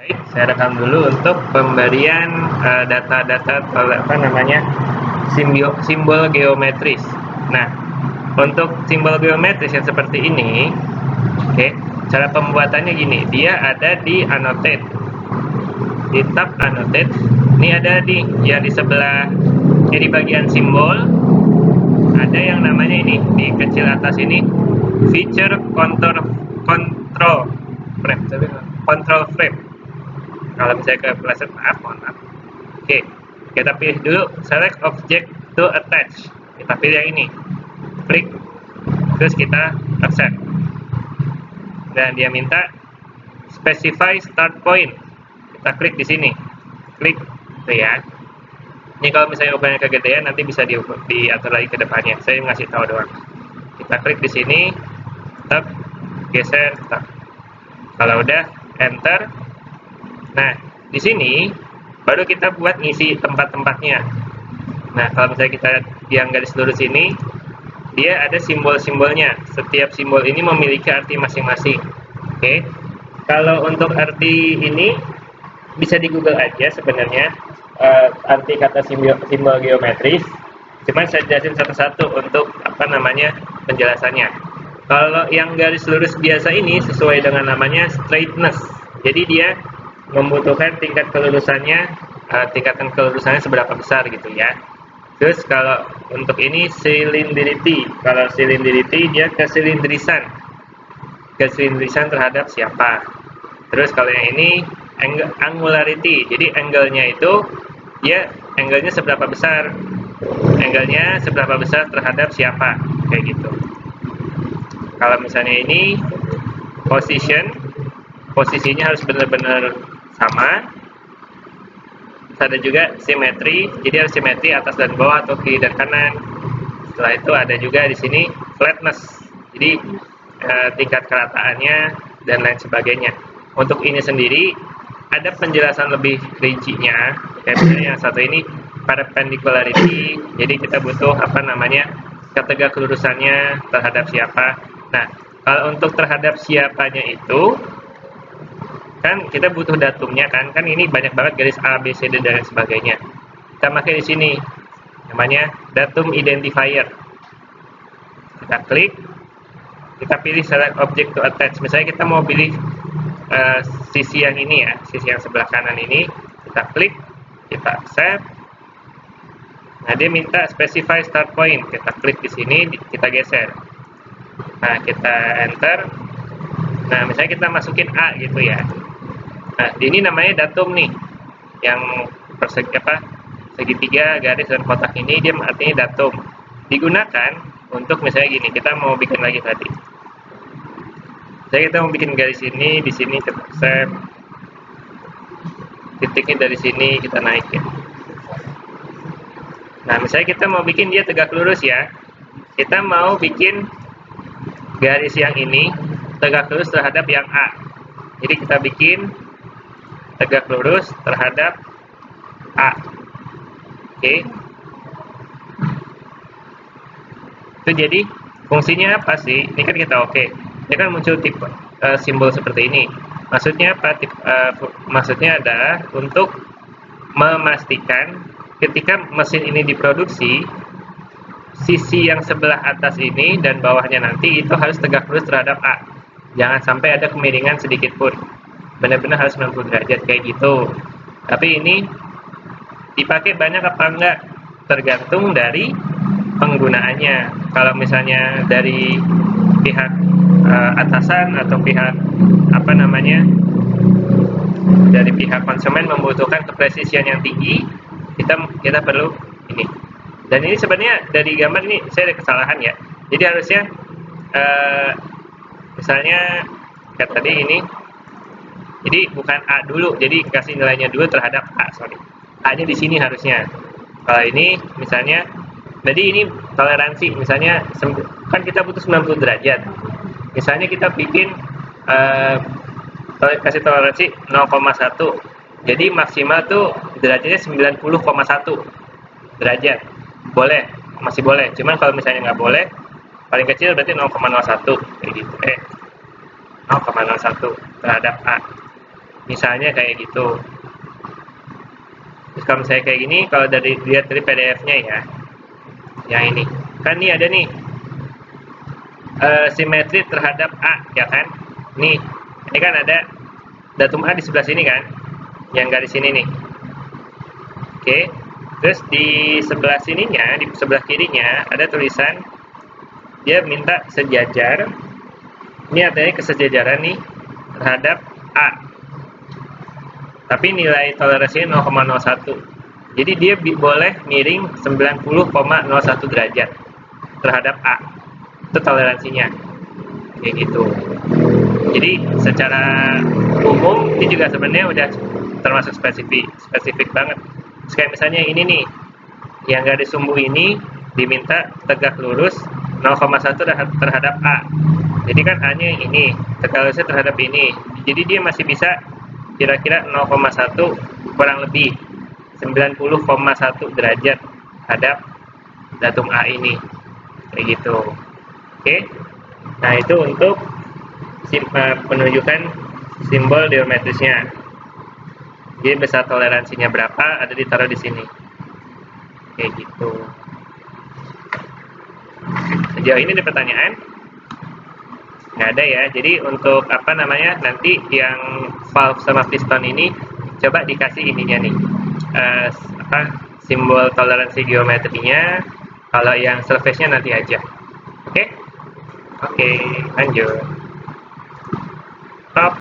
Baik, saya rekam dulu untuk pemberian data-data simbol geometris. Nah, untuk simbol geometris yang seperti ini, oke, cara pembuatannya gini, dia ada di annotate, di tab annotate. Ini ada di sebelah, di bagian simbol ada yang namanya ini di kecil atas ini, feature control frame. Kalau misalnya ke preset, mohon maaf. Oke, kita pilih dulu select object to attach. Kita pilih yang ini, klik, terus kita accept. Dan dia minta specify start point. Kita klik di sini, klik, tuh ya. Ini kalau misalnya ukurannya kegedean nanti bisa diatur lagi ke depannya. Saya ngasih tahu doang. Kita klik di sini, tab, geser, tab. Kalau udah enter. Nah, di sini baru kita buat ngisi tempat-tempatnya. Nah, kalau misalnya kita yang garis lurus ini, dia ada simbol-simbolnya. Setiap simbol ini memiliki arti masing-masing. Oke. Kalau untuk arti ini bisa di Google aja sebenarnya, arti kata simbol geometris. Cuman saya jelasin satu-satu untuk penjelasannya. Kalau yang garis lurus biasa ini sesuai dengan namanya straightness. Jadi dia membutuhkan tingkat kelurusannya, tingkatan kelurusannya seberapa besar gitu ya. Terus kalau untuk ini cylindricity. Kalau cylindricity dia kesilindrisan terhadap siapa. Terus kalau yang ini angularity. Jadi angle-nya itu dia angle-nya seberapa besar. Angle-nya seberapa besar terhadap siapa, kayak gitu. Kalau misalnya ini posisinya harus benar-benar sama. Terus ada juga simetri, jadi harus simetri atas dan bawah atau kiri dan kanan. Setelah itu ada juga di sini flatness, jadi tingkat kerataannya dan lain sebagainya. Untuk ini sendiri ada penjelasan lebih rincinya. Kayak misalnya yang satu ini perpendicularity, jadi kita butuh ketegak kelurusannya terhadap siapa. Nah, kalau untuk terhadap siapanya itu kan kita butuh datumnya kan ini banyak banget garis A, B, C, D dan lain sebagainya. Kita pakai di sini namanya datum identifier. Kita klik, kita pilih select object to attach. Misalnya kita mau pilih sisi yang ini ya, sisi yang sebelah kanan ini. Kita klik, kita accept. Nah, dia minta specify start point. Kita klik di sini, kita geser. Nah, kita enter. Nah, misalnya kita masukin A gitu ya. Nah, ini namanya datum nih. Yang segitiga, garis dan kotak ini dia artinya datum. Digunakan untuk misalnya gini, kita mau bikin lagi tadi. Jadi kita mau bikin garis ini, di sini kita set. Titiknya dari sini kita naikin. Nah, misalnya kita mau bikin dia tegak lurus ya. Kita mau bikin garis yang ini tegak lurus terhadap yang A. Jadi kita bikin tegak lurus terhadap A. Oke. Itu jadi fungsinya apa sih? Ini kan kita oke. Dia kan muncul tipe simbol seperti ini. Maksudnya apa? Maksudnya adalah untuk memastikan ketika mesin ini diproduksi, sisi yang sebelah atas ini dan bawahnya nanti itu harus tegak lurus terhadap A. Jangan sampai ada kemiringan sedikit pun. Benar-benar harus 90 derajat kayak gitu. Tapi ini dipakai banyak apa enggak tergantung dari penggunaannya. Kalau misalnya dari pihak atasan atau pihak dari pihak konsumen membutuhkan kepresisian yang tinggi, kita perlu ini. Dan ini sebenarnya dari gambar ini saya ada kesalahan ya. Jadi harusnya misalnya kayak tadi ini, jadi bukan A dulu, jadi kasih nilainya dulu terhadap A, A-nya di sini harusnya. Kalau ini misalnya, jadi ini toleransi, misalnya kan kita butuh 90 derajat. Misalnya kita bikin kasih toleransi 0,1. Jadi maksimal tuh derajatnya 90,1 derajat. Boleh, masih boleh. Cuman kalau misalnya nggak boleh, paling kecil berarti 0,01 kayak gitu. 0,01 terhadap A. Misalnya kayak gitu. Terus kalau misalnya kayak gini, kalau lihat dari PDF-nya ya, yang ini kan nih ada nih simetri terhadap A, ya kan? Nih, ini kan ada datum A di sebelah sini kan, yang garis ini nih. Oke, terus di sebelah sininya, di sebelah kirinya ada tulisan dia minta sejajar. Ini artinya kesejajaran nih terhadap A. Tapi nilai toleransinya 0,01. Jadi dia boleh miring 90,01 derajat terhadap A. Itu toleransinya. Kayak gitu. Jadi secara umum ini juga sebenarnya udah termasuk spesifik banget. Kayak misalnya ini nih, yang garis sumbu ini diminta tegak lurus 0,1 terhadap A. Jadi kan A-nya yang ini, tegak lurusnya terhadap ini. Jadi dia masih bisa kira-kira 0,1 kurang lebih 90,1 derajat terhadap datum A ini. Kayak gitu. Oke. Nah, itu untuk penunjukan simbol geometrisnya. Jadi besar toleransinya berapa ada ditaruh di sini. Kayak gitu. Sejauh ini ada pertanyaan? Nggak ada ya. Jadi untuk apa namanya, nanti yang valve sama piston ini coba dikasih ininya nih, simbol toleransi geometrinya. Kalau yang surface-nya nanti aja. Oke? Oke, lanjut. Stop.